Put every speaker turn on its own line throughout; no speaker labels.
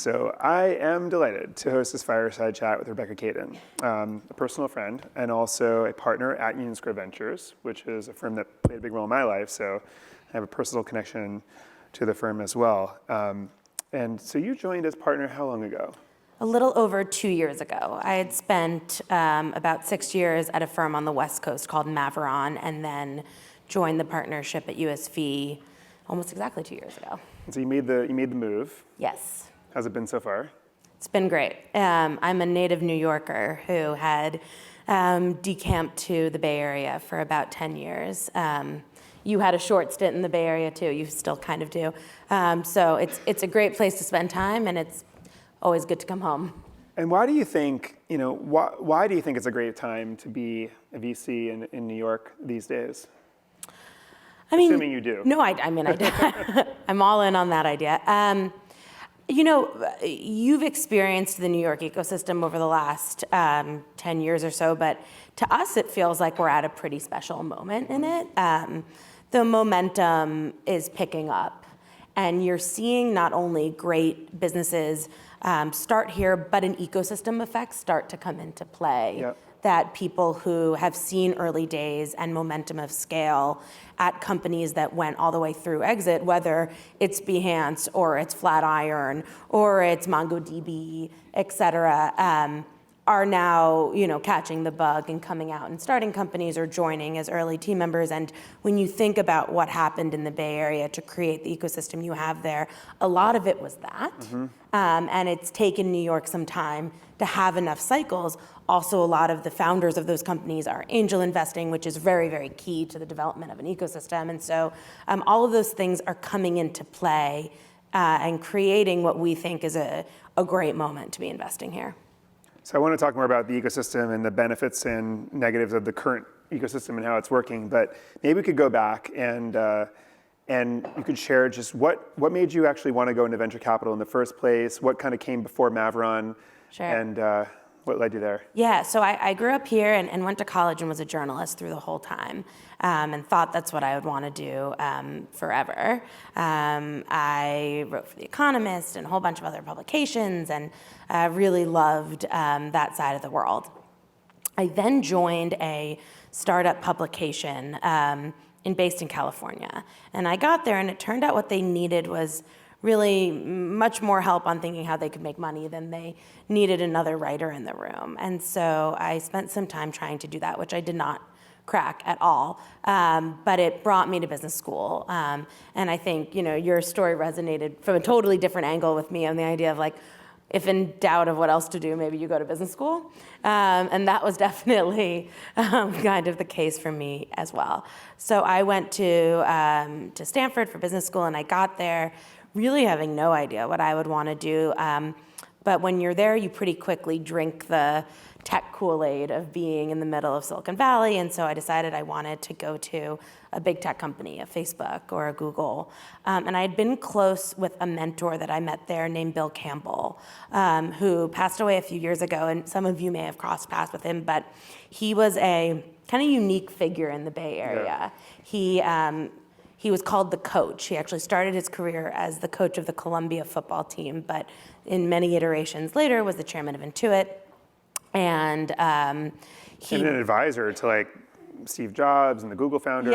So I am delighted to host this Fireside Chat with Rebecca Kaden, a personal friend and also a partner at Union Square Ventures, which is a firm that played a big role in my life. So I have a personal connection to the firm as well. And so you joined as partner how long ago?
A little over 2 years ago. I had spent about 6 years at a firm on the West Coast called Maveron, and then joined the partnership at USV almost exactly 2 years ago.
So you made the move.
Yes.
How's it been so far?
It's been great. I'm a native New Yorker who had decamped to the Bay Area for about 10 years. You had a short stint in the Bay Area too. You still kind of do. So it's a great place to spend time, and it's always good to come home.
And why do you think, why do you think it's a great time to be a VC in New York these days? Assuming you do.
No, I mean, I do. I'm all in on that idea. You've experienced the New York ecosystem over the last 10 years or so, but to us, it feels like we're at a pretty special moment in it. The momentum is picking up, and you're seeing not only great businesses start here, but an ecosystem effect start to come into play.
Yep.
That people who have seen early days and momentum of scale at companies that went all the way through exit, whether it's Behance or it's Flatiron or it's MongoDB, et cetera, are now catching the bug and coming out and starting companies or joining as early team members. And when you think about what happened in the Bay Area to create the ecosystem you have there, a lot of it was that. Mm-hmm. And it's taken New York some time to have enough cycles. Also, a lot of the founders of those companies are angel investing, which is very, very key to the development of an ecosystem. And so all of those things are coming into play and creating what we think is a great moment to be investing here.
So I want to talk more about the ecosystem and the benefits and negatives of the current ecosystem and how it's working. But maybe we could go back and you could share just what made you actually want to go into venture capital in the first place? What kind of came before Maveron?
Sure.
And what led you there?
Yeah, so I grew up here and went to college and was a journalist through the whole time, and thought that's what I would want to do forever. I wrote for The Economist and a whole bunch of other publications, and really loved that side of the world. I then joined a startup publication based in California, and I got there, and it turned out what they needed was really much more help on thinking how they could make money than they needed another writer in the room. And so I spent some time trying to do that, which I did not crack at all, but it brought me to business school. And I think your story resonated from a totally different angle with me on the idea of if in doubt of what else to do, maybe you go to business school. And that was definitely kind of the case for me as well. So I went to Stanford for business school, and I got there really having no idea what I would want to do. But when you're there, you pretty quickly drink the tech Kool-Aid of being in the middle of Silicon Valley. And so I decided I wanted to go to a big tech company, a Facebook or a Google. And I had been close with a mentor that I met there named Bill Campbell, who passed away a few years ago. And some of you may have crossed paths with him, but he was a kind of unique figure in the Bay Area. Yeah. He was called the coach. He actually started his career as the coach of the Columbia football team, but in many iterations later was the chairman of Intuit. And he
an advisor to Steve Jobs and the Google founders.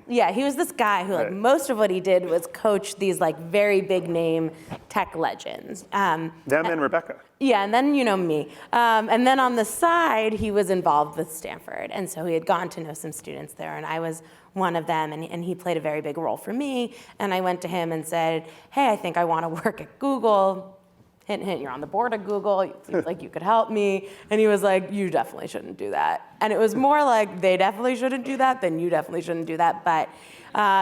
Yeah, he was this guy who most of what he did was coach these very big name tech legends.
Them and Rebecca.
Yeah, and then me. And then on the side, he was involved with Stanford. And so he had gone to know some students there, and I was one of them, and he played a very big role for me. And I went to him and said, hey, I think I want to work at Google. Hint, hint, you're on the board of Google. It seems like you could help me. And he was like, you definitely shouldn't do that. And it was more like, they definitely shouldn't do that, then you definitely shouldn't do that. But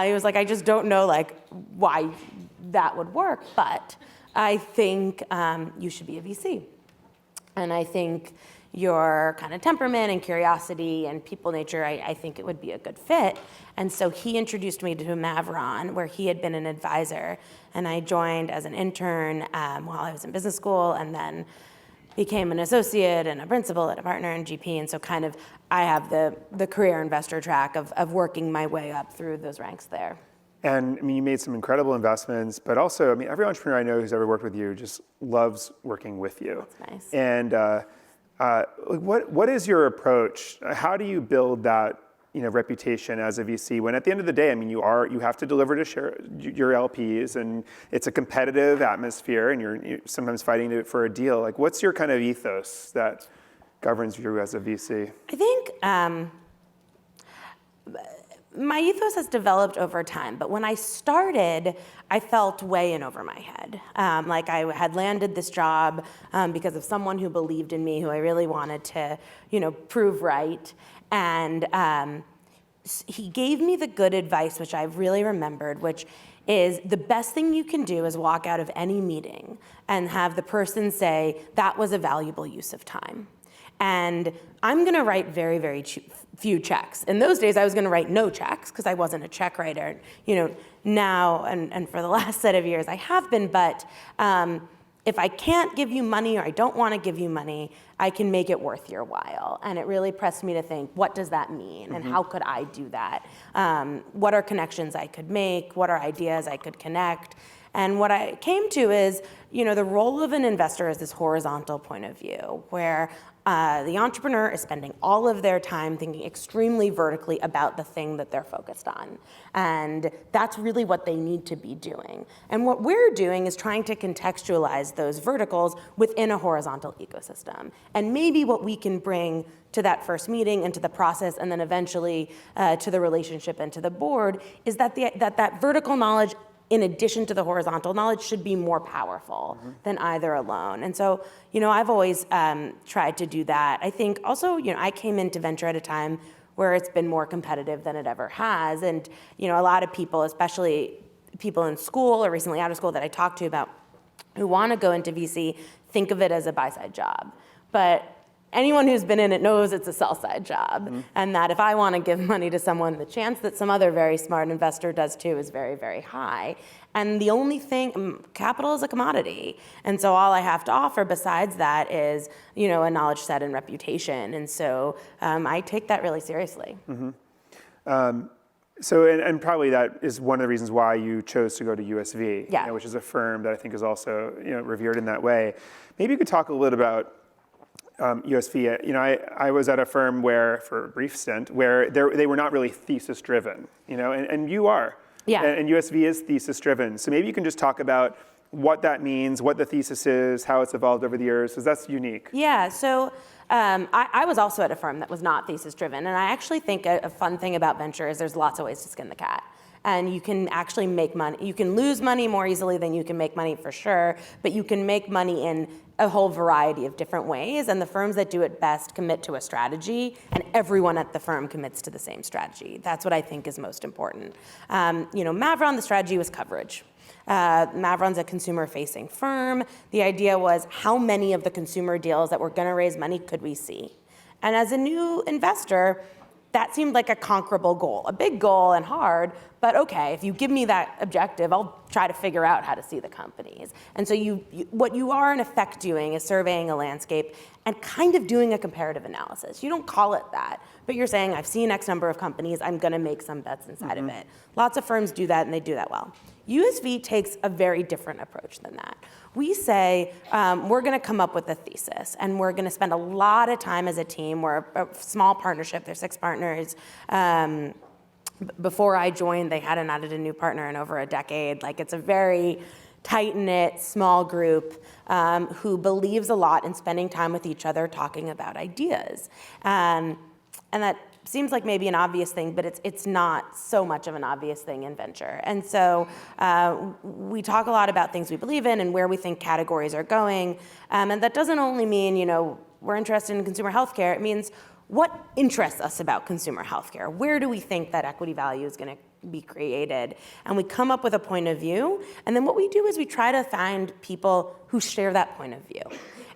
he was like, I just don't know why that would work. But I think you should be a VC. And I think your kind of temperament and curiosity and people nature, I think it would be a good fit. And so he introduced me to Maveron, where he had been an advisor. And I joined as an intern while I was in business school, and then became an associate and a principal and a partner and GP. And so kind of I have the career investor track of working my way up through those ranks there.
And I mean, you made some incredible investments, but also, I mean, every entrepreneur I know who's ever worked with you just loves working with you.
That's nice.
And what is your approach? How do you build that reputation as a VC when at the end of the day, I mean, you have to deliver to your LPs, and it's a competitive atmosphere, and you're sometimes fighting for a deal. Like, what's your kind of ethos that governs you as a VC?
I think my ethos has developed over time, but when I started, I felt way in over my head. Like I had landed this job because of someone who believed in me, who I really wanted to, prove right. And he gave me the good advice, which I've really remembered, which is the best thing you can do is walk out of any meeting and have the person say, that was a valuable use of time. And I'm gonna write very, very few checks. In those days, I was gonna write no checks because I wasn't a check writer. Now and for the last set of years, I have been, but if I can't give you money or I don't wanna give you money, I can make it worth your while. And it really pressed me to think, what does that mean? And how could I do that? What are connections I could make? What are ideas I could connect? And what I came to is, the role of an investor is this horizontal point of view where the entrepreneur is spending all of their time thinking extremely vertically about the thing that they're focused on. And that's really what they need to be doing. And what we're doing is trying to contextualize those verticals within a horizontal ecosystem. And maybe what we can bring to that first meeting and to the process and then eventually to the relationship and to the board is that that vertical knowledge in addition to the horizontal knowledge should be more powerful than either alone. And so, I've always tried to do that. I think also, I came into venture at a time where it's been more competitive than it ever has. And, a lot of people, especially people in school or recently out of school that I talk to about who want to go into VC, think of it as a buy-side job. But anyone who's been in it knows it's a sell-side job, and that if I want to give money to someone, the chance that some other very smart investor does too is very, very high. And the only thing, capital is a commodity, and so all I have to offer besides that is, a knowledge set and reputation, and so I take that really seriously.
So, and probably that is one of the reasons why you chose to go to USV, which is a firm that I think is also, revered in that way. Maybe you could talk a little about USV. I was at a firm where, for a brief stint, where they were not really thesis-driven, and you are. Yeah. And USV is thesis-driven. So maybe you can just talk about what that means, what the thesis is, how it's evolved over the years, because that's unique.
Yeah, so I was also at a firm that was not thesis-driven, and I actually think a fun thing about venture is there's lots of ways to skin the cat. And you can actually make money. You can lose money more easily than you can make money for sure, but you can make money in a whole variety of different ways. And the firms that do it best commit to a strategy, and everyone at the firm commits to the same strategy. That's what I think is most important. Mavron, the strategy was coverage. Mavron's a consumer-facing firm. The idea was how many of the consumer deals that were going to raise money could we see? And as a new investor, that seemed like a conquerable goal, a big goal and hard, but okay, if you give me that objective, I'll try to figure out how to see the companies. And so what you are in effect doing is surveying a landscape and kind of doing a comparative analysis. You don't call it that, but you're saying, I've seen X number of companies, I'm gonna make some bets inside of it. Lots of firms do that and they do that well. USV takes a very different approach than that. We say, we're gonna come up with a thesis and we're gonna spend a lot of time as a team. We're a small partnership, there's 6 partners. Before I joined, they hadn't added a new partner in over a decade. Like, it's a very tight-knit, small group who believes a lot in spending time with each other, talking about ideas. And that seems like maybe an obvious thing, but it's not so much of an obvious thing in venture. And so we talk a lot about things we believe in and where we think categories are going. And that doesn't only mean, we're interested in consumer healthcare. It means what interests us about consumer healthcare? Where do we think that equity value is going to be created? And we come up with a point of view. And then what we do is we try to find people who share that point of view.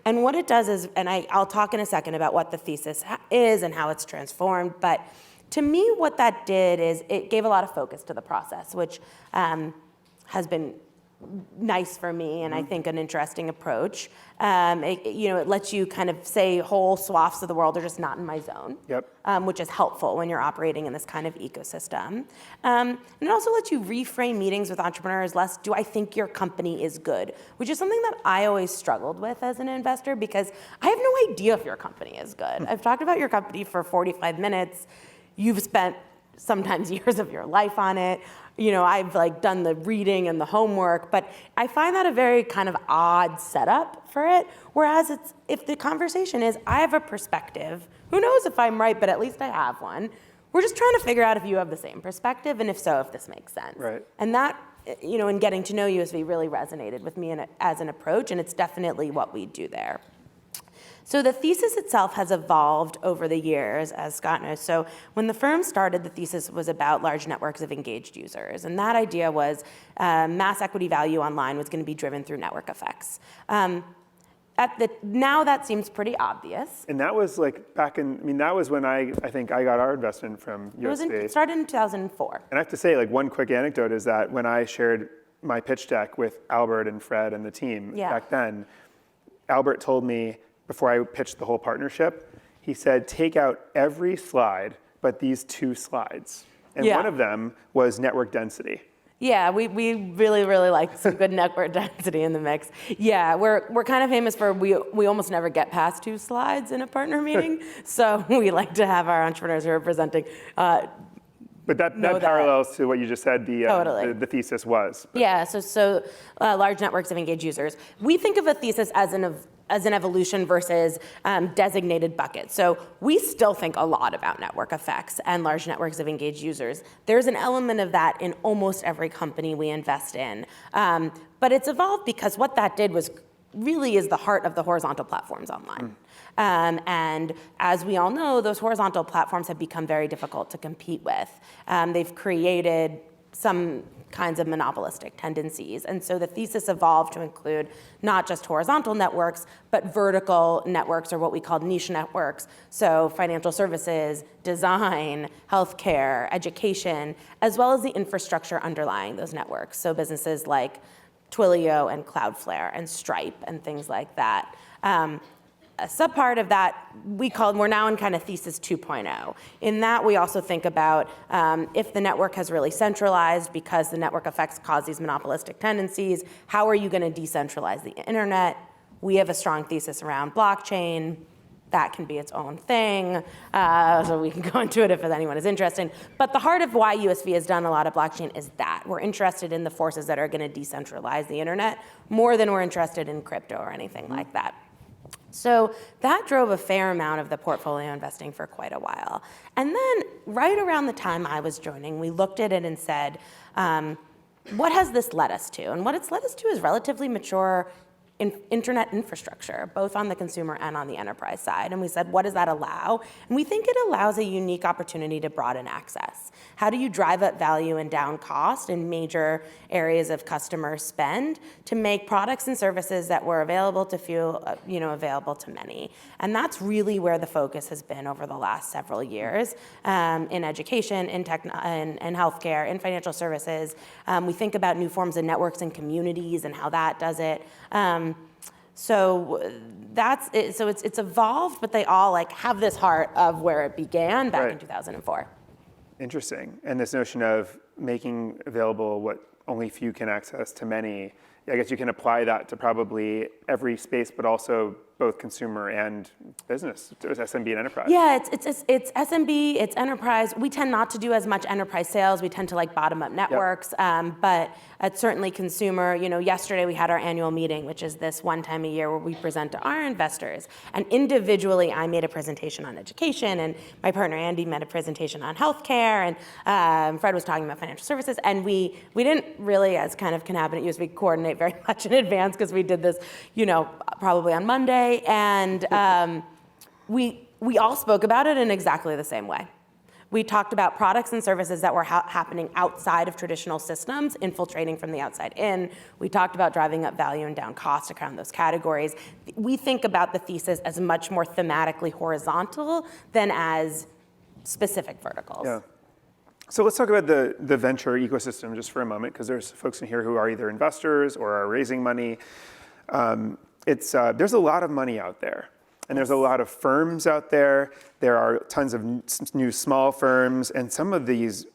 And what it does is, and I'll talk in a second about what the thesis is and how it's transformed, but to me what that did is it gave a lot of focus to the process, which has been nice for me, and I think an interesting approach. It lets you kind of say whole swaths of the world are just not in my zone, which is helpful when you're operating in this kind of ecosystem. And it also lets you reframe meetings with entrepreneurs less, do I think your company is good? Which is something that I always struggled with as an investor, because I have no idea if your company is good. I've talked about your company for 45 minutes. You've spent sometimes years of your life on it. I've done the reading and the homework, but I find that a very kind of odd setup for it. Whereas if the conversation is, I have a perspective, who knows if I'm right, but at least I have one. We're just trying to figure out if you have the same perspective, and if so, if this makes sense.
Right.
And that, in getting to know USV really resonated with me as an approach, and it's definitely what we do there. So the thesis itself has evolved over the years, as Scott knows. So when the firm started, the thesis was about large networks of engaged users. And that idea was mass equity value online was going to be driven through network effects. Now that seems pretty obvious.
And that was that was when I think I got our investment from USV.
It started in 2004.
And I have to say, one quick anecdote is that when I shared my pitch deck with Albert and Fred and the team back then, Albert told me, before I pitched the whole partnership, he said, take out every slide but these 2 slides. And one of them was network density.
Yeah, we really, really like some good network density in the mix. Yeah, we're kind of famous for we almost never get past 2 slides in a partner meeting. So we like to have our entrepreneurs who are presenting
But that parallels to what you just said,
Totally.
the thesis was.
Yeah, so large networks of engaged users. We think of a thesis as an evolution versus designated buckets. So we still think a lot about network effects and large networks of engaged users. There's an element of that in almost every company we invest in. But it's evolved because what that did was really is the heart of the horizontal platforms online. And as we all know, those horizontal platforms have become very difficult to compete with. They've created some kinds of monopolistic tendencies. And so the thesis evolved to include not just horizontal networks, but vertical networks, or what we call niche networks. So financial services, design, healthcare, education, as well as the infrastructure underlying those networks. So businesses like Twilio and Cloudflare and Stripe and things like that. A subpart of that we're now in kind of thesis 2.0. In that, we also think about if the network has really centralized because the network effects cause these monopolistic tendencies, how are you going to decentralize the internet? We have a strong thesis around blockchain. That can be its own thing, so we can go into it if anyone is interested. But the heart of why USV has done a lot of blockchain is that we're interested in the forces that are going to decentralize the internet more than we're interested in crypto or anything like that. So that drove a fair amount of the portfolio investing for quite a while. And then right around the time I was joining, we looked at it and said, what has this led us to? And what it's led us to is relatively mature internet infrastructure, both on the consumer and on the enterprise side. And we said, what does that allow? And we think it allows a unique opportunity to broaden access. How do you drive up value and down cost in major areas of customer spend to make products and services that were available to few, available to many? And that's really where the focus has been over the last several years in education, in tech, and healthcare, in financial services. We think about new forms of networks and communities and how that does it. So that's it. So it's evolved, but they all have this heart of where it began back in 2004.
Interesting. And this notion of making available what only few can access to many, I guess you can apply that to probably every space, but also both consumer and business, SMB and enterprise.
Yeah, it's SMB, it's enterprise. We tend not to do as much enterprise sales. We tend to bottom up networks, but it's certainly consumer. Yesterday we had our annual meeting, which is this one time a year where we present to our investors. And individually, I made a presentation on education, and my partner Andy made a presentation on healthcare, and Fred was talking about financial services. And we didn't really, as kind of can happen at USV, coordinate very much in advance because we did this, probably on Monday. And we all spoke about it in exactly the same way. We talked about products and services that were happening outside of traditional systems, infiltrating from the outside in. We talked about driving up value and down cost around those categories. We think about the thesis as much more thematically horizontal than as specific verticals.
Yeah. So let's talk about the venture ecosystem just for a moment, because there's folks in here who are either investors or are raising money. There's a lot of money out there, and there's a lot of firms out there. There are tons of new small firms, and some of these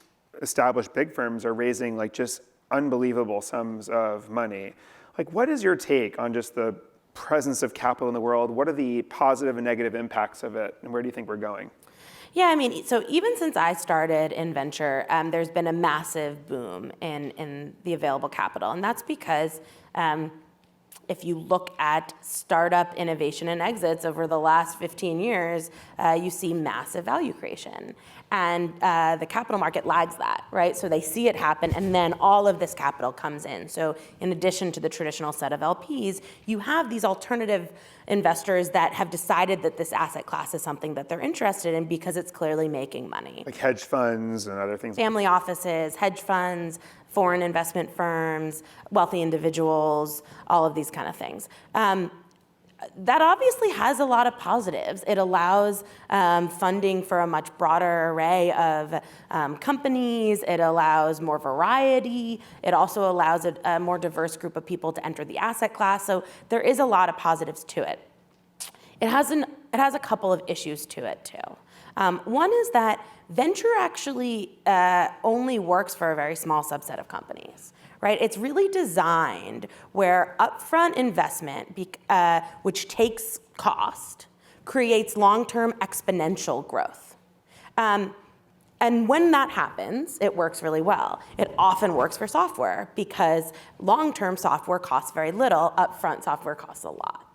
established big firms are raising like just unbelievable sums of money. Like, what is your take on just the presence of capital in the world? What are the positive and negative impacts of it, and where do you think we're going?
Yeah, I mean, so even since I started in venture, there's been a massive boom in the available capital. And that's because if you look at startup innovation and exits over the last 15 years, you see massive value creation. And the capital market lags that, right? So they see it happen, and then all of this capital comes in. So in addition to the traditional set of LPs, you have these alternative investors that have decided that this asset class is something that they're interested in because it's clearly making money.
Like hedge funds and other things.
Family offices, hedge funds, foreign investment firms, wealthy individuals, all of these kind of things. That obviously has a lot of positives. It allows funding for a much broader array of companies. It allows more variety. It also allows a more diverse group of people to enter the asset class. So there is a lot of positives to it. It has a couple of issues to it too. One is that venture actually only works for a very small subset of companies. Right? It's really designed where upfront investment, which takes cost, creates long-term exponential growth. And when that happens, it works really well. It often works for software because long-term software costs very little, upfront software costs a lot.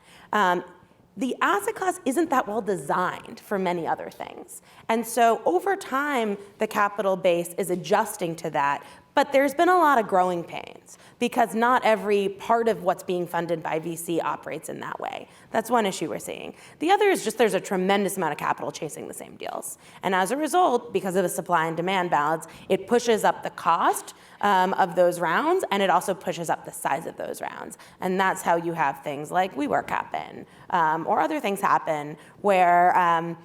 The asset class isn't that well designed for many other things. And so over time, the capital base is adjusting to that. But there's been a lot of growing pains because not every part of what's being funded by VC operates in that way. That's one issue we're seeing. The other is just there's a tremendous amount of capital chasing the same deals. And as a result, because of the supply and demand balance, it pushes up the cost of those rounds, and it also pushes up the size of those rounds. And that's how you have things like WeWork happen, or other things happen where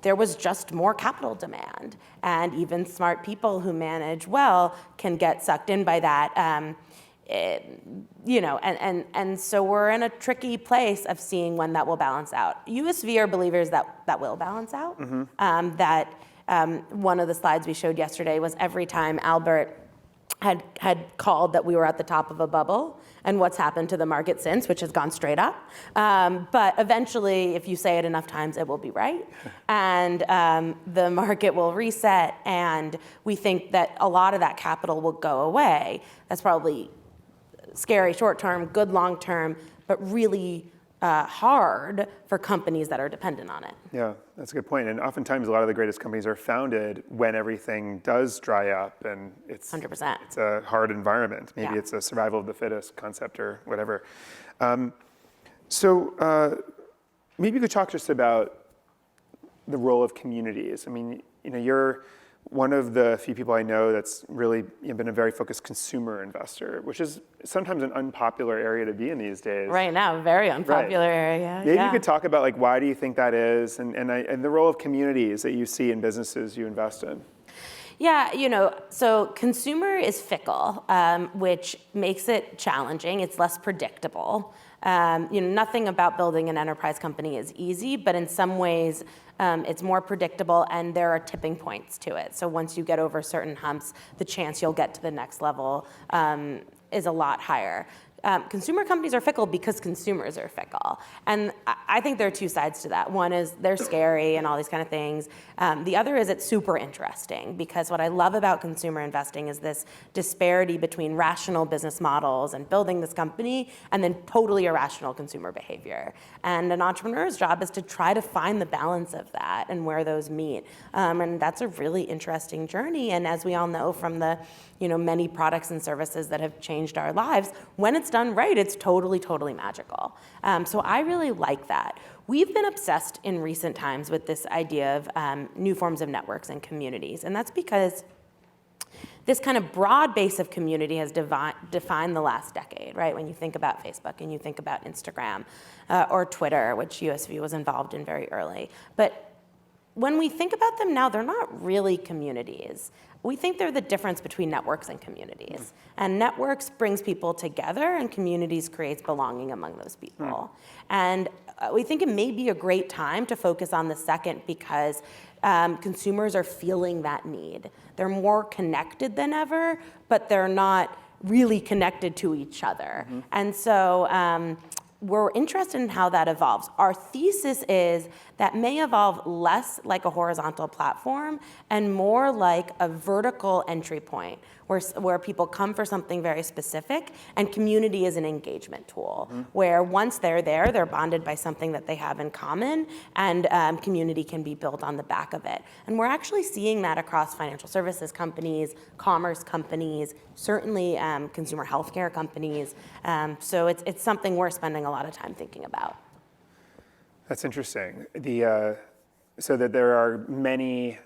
there was just more capital demand, and even smart people who manage well can get sucked in by that. And so we're in a tricky place of seeing when that will balance out. USV are believers that will balance out. Mm-hmm. One of the slides we showed yesterday was every time Albert had called that we were at the top of a bubble, and what's happened to the market since, which has gone straight up. But eventually, if you say it enough times, it will be right. And the market will reset, and we think that a lot of that capital will go away. That's probably scary short-term, good long-term, but really hard for companies that are dependent on it.
Yeah, that's a good point. And oftentimes, a lot of the greatest companies are founded when everything does dry up, and it's
100%.
It's a hard environment. Maybe
Yeah.
it's a survival of the fittest concept or whatever. So maybe you could talk just about the role of communities. I mean, you're one of the few people I know that's really been a very focused consumer investor, which is sometimes an unpopular area to be in these days.
Right now, very unpopular area.
Maybe you could talk about like why do you think that is, and the role of communities that you see in businesses you invest in.
Yeah, so consumer is fickle, which makes it challenging. It's less predictable. Nothing about building an enterprise company is easy, but in some ways, it's more predictable, and there are tipping points to it. So once you get over certain humps, the chance you'll get to the next level is a lot higher. Consumer companies are fickle because consumers are fickle. And I think there are two sides to that. One is they're scary and all these kind of things. The other is it's super interesting because what I love about consumer investing is this disparity between rational business models and building this company and then totally irrational consumer behavior. And an entrepreneur's job is to try to find the balance of that and where those meet. And that's a really interesting journey. And as we all know from the many products and services that have changed our lives, when it's done right, it's totally, totally magical. So I really like that. We've been obsessed in recent times with this idea of new forms of networks and communities. And that's because this kind of broad base of community has defined the last decade, right? When you think about Facebook and you think about Instagram or Twitter, which USV was involved in very early. But when we think about them now, they're not really communities. We think they're the difference between networks and communities. And networks brings people together, and communities creates belonging among those people. And we think it may be a great time to focus on the second because consumers are feeling that need. They're more connected than ever, but they're not really connected to each other. And so we're interested in how that evolves. Our thesis is that may evolve less like a horizontal platform and more like a vertical entry point where people come for something very specific, and community is an engagement tool, where once they're there, they're bonded by something that they have in common, and community can be built on the back of it. And we're actually seeing that across financial services companies, commerce companies, certainly consumer healthcare companies. So it's something we're spending a lot of time thinking about.
That's interesting. So that there are many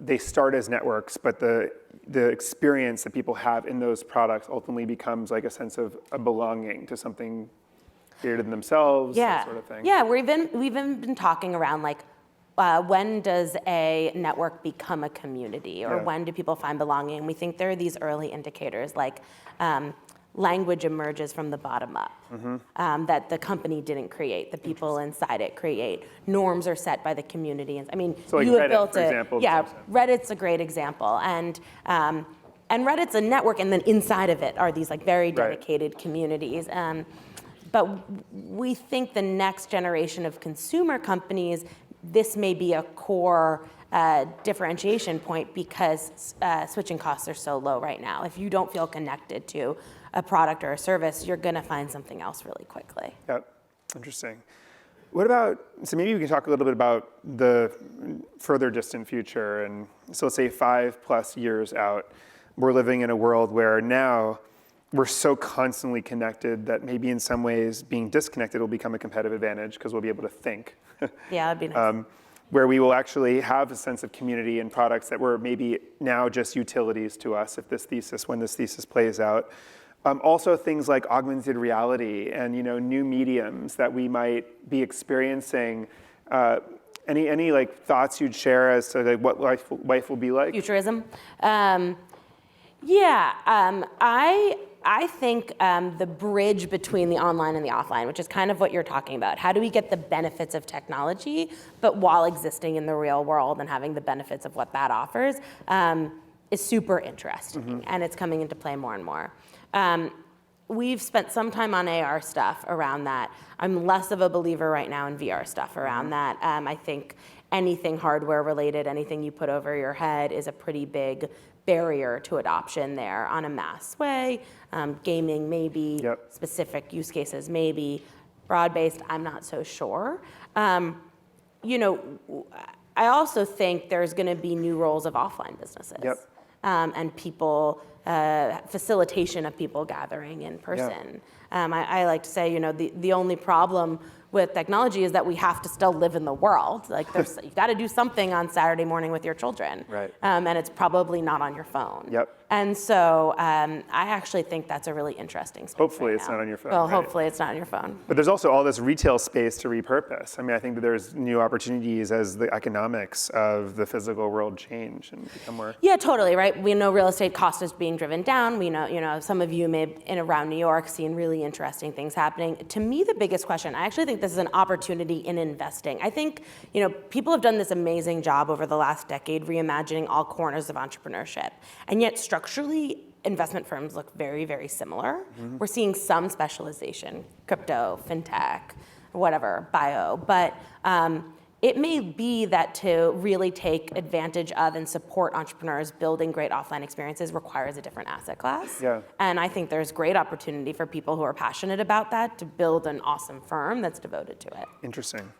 they start as networks, but the experience that people have in those products ultimately becomes like a sense of a belonging to something greater than themselves, that sort of thing.
Yeah, we've even been talking around like, when does a network become a community, or when do people find belonging? And we think there are these early indicators like language emerges from the bottom up, that the company didn't create, the people inside it create. Norms are set by the community. I mean,
so like
you have
Reddit,
built
for example.
Yeah, Reddit's a great example. And Reddit's a network, and then inside of it are these like very dedicated communities. But we think the next generation of consumer companies, this may be a core differentiation point because switching costs are so low right now. If you don't feel connected to a product or a service, you're going to find something else really quickly.
Yep, interesting. What about, so maybe we can talk a little bit about the further distant future. And so let's say 5+ years out, we're living in a world where now we're so constantly connected that maybe in some ways being disconnected will become a competitive advantage because we'll be able to think.
Yeah, that'd be nice.
Where we will actually have a sense of community and products that were maybe now just utilities to us when this thesis plays out. Also things like augmented reality and new mediums that we might be experiencing. Any like thoughts you'd share as to like what life will be like?
Futurism. I think the bridge between the online and the offline, which is kind of what you're talking about. How do we get the benefits of technology, but while existing in the real world and having the benefits of what that offers, is super interesting, and it's coming into play more and more. We've spent some time on AR stuff around that. I'm less of a believer right now in VR stuff around that. I think anything hardware related, anything you put over your head is a pretty big barrier to adoption there on a mass way. Gaming maybe, specific use cases maybe, broad-based, I'm not so sure. I also think there's gonna be new roles of offline businesses. And people, facilitation of people gathering in person. I like to say, the only problem with technology is that we have to still live in the world. Like you've got to do something on Saturday morning with your children. And it's probably not on your phone. And so I actually think that's a really interesting space.
Hopefully it's not on your phone.
Well, hopefully it's not on your phone.
But there's also all this retail space to repurpose. I mean, I think that there's new opportunities as the economics of the physical world change and become more.
Yeah, totally, right? We know real estate cost is being driven down. We know, some of you may in around New York seen really interesting things happening. To me, the biggest question, I actually think this is an opportunity in investing. I think, people have done this amazing job over the last decade reimagining all corners of entrepreneurship. And yet structurally, investment firms look very, very similar. We're seeing some specialization, crypto, fintech, whatever, bio. But it may be that to really take advantage of and support entrepreneurs building great offline experiences requires a different asset class. And I think there's great opportunity for people who are passionate about that to build an awesome firm that's devoted to it.
Interesting.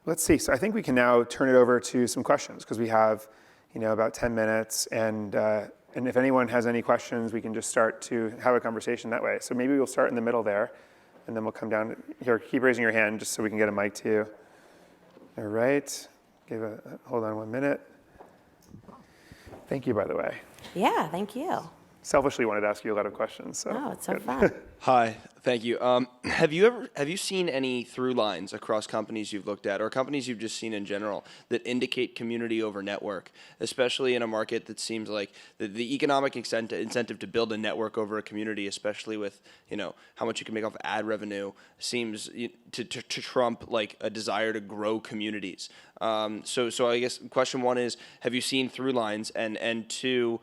Let's see. So I think we can now turn it over to some questions because we have, about 10 minutes. And if anyone has any questions, we can just start to have a conversation that way. So maybe we'll start in the middle there. And then we'll come down here. Keep raising your hand just so we can get a mic to you. All right. Hold on 1 minute. Thank you, by the way.
Yeah, thank you.
Selfishly wanted to ask you a lot of questions. So
oh, it's so fun.
Hi, thank you. Have you seen any through lines across companies you've looked at, or companies you've just seen in general, that indicate community over network, especially in a market that seems like the economic incentive to build a network over a community, especially with how much you can make off ad revenue, seems to trump like a desire to grow communities. So I guess question one is, have you seen through lines, and two,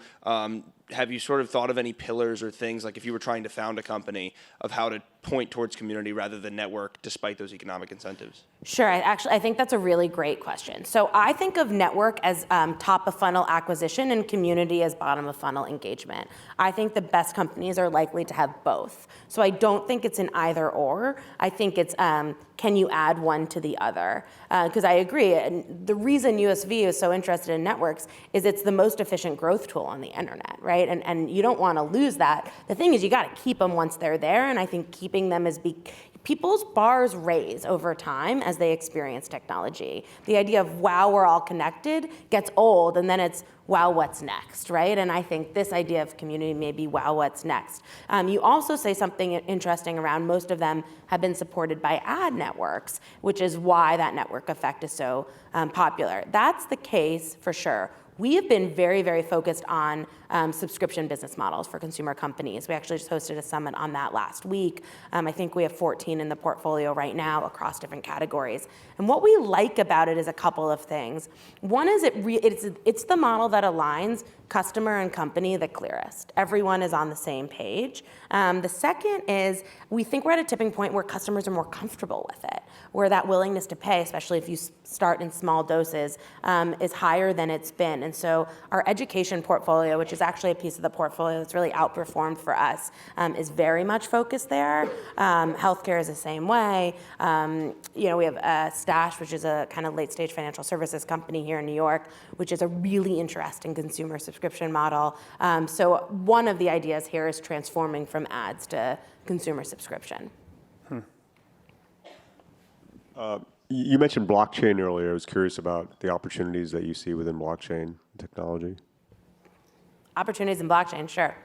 have you sort of thought of any pillars or things, like if you were trying to found a company, of how to point towards community rather than network despite those economic incentives?
Sure, I think that's a really great question. So I think of network as top of funnel acquisition and community as bottom of funnel engagement. I think the best companies are likely to have both. So I don't think it's an either or. I think it's can you add one to the other? Because I agree, and the reason USV is so interested in networks is it's the most efficient growth tool on the internet, right? And you don't want to lose that. The thing is, you got to keep them once they're there, and I think keeping them is people's bars raise over time as they experience technology. The idea of, wow, we're all connected gets old, and then it's, wow, what's next, right? And I think this idea of community may be, wow, what's next? You also say something interesting around most of them have been supported by ad networks, which is why that network effect is so popular. That's the case for sure. We have been very, very focused on subscription business models for consumer companies. We actually just hosted a summit on that last week. I think we have 14 in the portfolio right now across different categories. And what we like about it is a couple of things. One is it's the model that aligns customer and company the clearest. Everyone is on the same page. The second is we think we're at a tipping point where customers are more comfortable with it, where that willingness to pay, especially if you start in small doses, is higher than it's been. And so our education portfolio, which is actually a piece of the portfolio that's really outperformed for us, is very much focused there. Healthcare is the same way. We have Stash, which is a kind of late stage financial services company here in New York, which is a really interesting consumer subscription model. So one of the ideas here is transforming from ads to consumer subscription.
You mentioned blockchain earlier. I was curious about the opportunities that you see within blockchain technology.
Opportunities in blockchain, sure.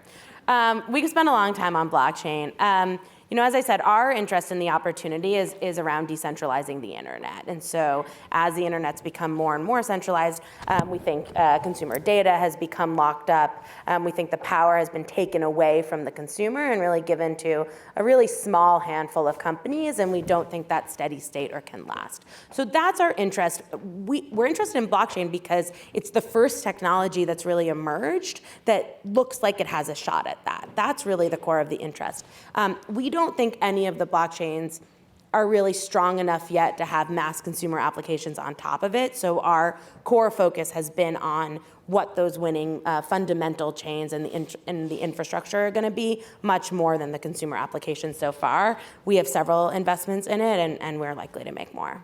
We could spend a long time on blockchain. As I said, our interest in the opportunity is around decentralizing the internet. And so as the internet's become more and more centralized, we think consumer data has become locked up. We think the power has been taken away from the consumer and really given to a really small handful of companies, and we don't think that's steady state or can last. So that's our interest. We're interested in blockchain because it's the first technology that's really emerged that looks like it has a shot at that. That's really the core of the interest. We don't think any of the blockchains are really strong enough yet to have mass consumer applications on top of it. So our core focus has been on what those winning fundamental chains and the infrastructure are going to be, much more than the consumer applications so far. We have several investments in it, and we're likely to make more.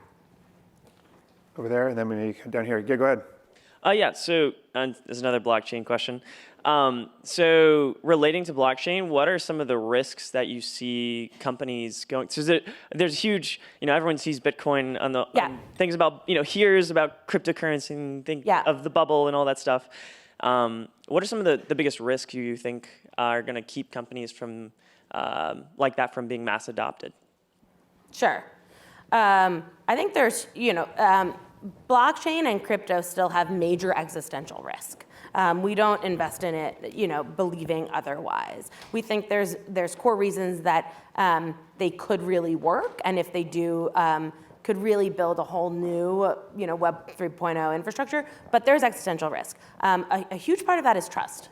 Over there, and then we come down here. Yeah, go ahead.
So there's another blockchain question. So relating to blockchain, what are some of the risks that you see companies going? So there's huge, everyone sees Bitcoin on things about, hears about cryptocurrency and think of the bubble and all that stuff. What are some of the biggest risks you think are going to keep companies from like that from being mass adopted?
Sure. I think there's, blockchain and crypto still have major existential risk. We don't invest in it, believing otherwise. We think there's core reasons that they could really work, and if they do, could really build a whole new, Web 3.0 infrastructure. But there's existential risk. A huge part of that is trust.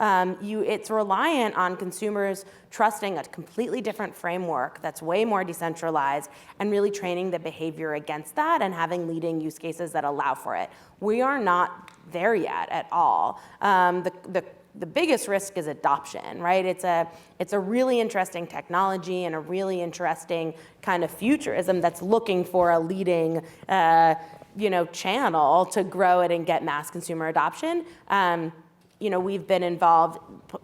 It's reliant on consumers trusting a completely different framework that's way more decentralized and really training the behavior against that and having leading use cases that allow for it. We are not there yet at all. The biggest risk is adoption, right? It's a really interesting technology and a really interesting kind of futurism that's looking for a leading channel to grow it and get mass consumer adoption. We've been involved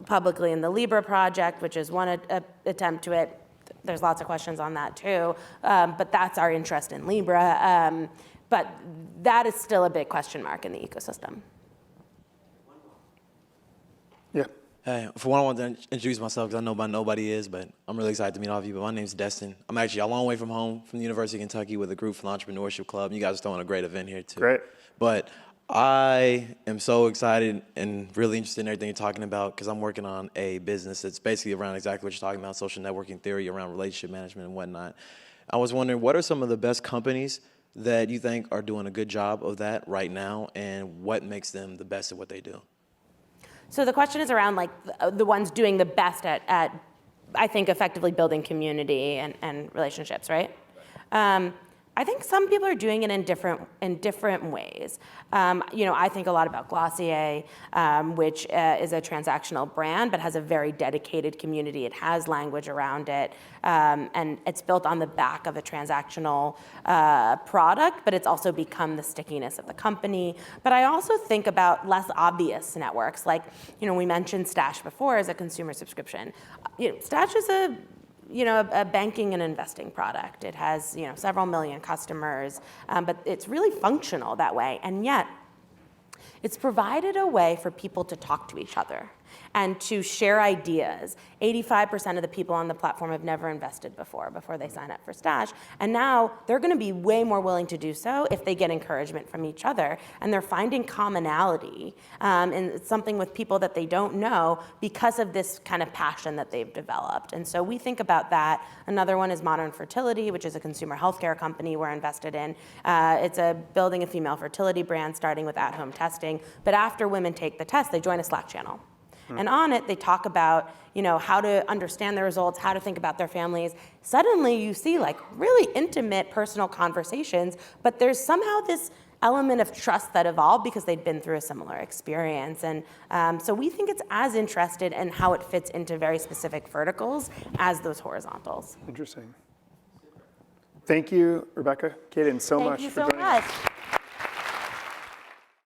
publicly in the Libra project, which is one attempt to it. There's lots of questions on that too, but that's our interest in Libra. But that is still a big question mark in the ecosystem.
Yeah.
Hey, for one, I want to introduce myself because I know about nobody is, but I'm really excited to meet all of you. But my name's Destin. I'm actually a long way from home, from the University of Kentucky, with a group from the Entrepreneurship Club. You guys are throwing a great event here too.
Great.
But I am so excited and really interested in everything you're talking about because I'm working on a business that's basically around exactly what you're talking about, social networking theory around relationship management and whatnot. I was wondering, what are some of the best companies that you think are doing a good job of that right now, and what makes them the best at what they do?
So the question is around like the ones doing the best at I think, effectively building community and relationships, right? I think some people are doing it in different ways. I think a lot about Glossier, which is a transactional brand, but has a very dedicated community. It has language around it, and it's built on the back of a transactional product, but it's also become the stickiness of the company. But I also think about less obvious networks, like we mentioned Stash before as a consumer subscription. Stash is a banking and investing product. It has, several million customers, but it's really functional that way. And yet, it's provided a way for people to talk to each other and to share ideas. 85% of the people on the platform have never invested before they sign up for Stash. And now they're going to be way more willing to do so if they get encouragement from each other. And they're finding commonality in something with people that they don't know because of this kind of passion that they've developed. And so we think about that. Another one is Modern Fertility, which is a consumer healthcare company we're invested in. It's building a female fertility brand starting with at-home testing. But after women take the test, they join a Slack channel. And on it, they talk about, how to understand the results, how to think about their families. Suddenly, you see like really intimate personal conversations, but there's somehow this element of trust that evolved because they'd been through a similar experience. And so we think it's as interested in how it fits into very specific verticals as those horizontals.
Interesting. Thank you, Rebecca, Kaden, so much for joining us.
Thank you so much.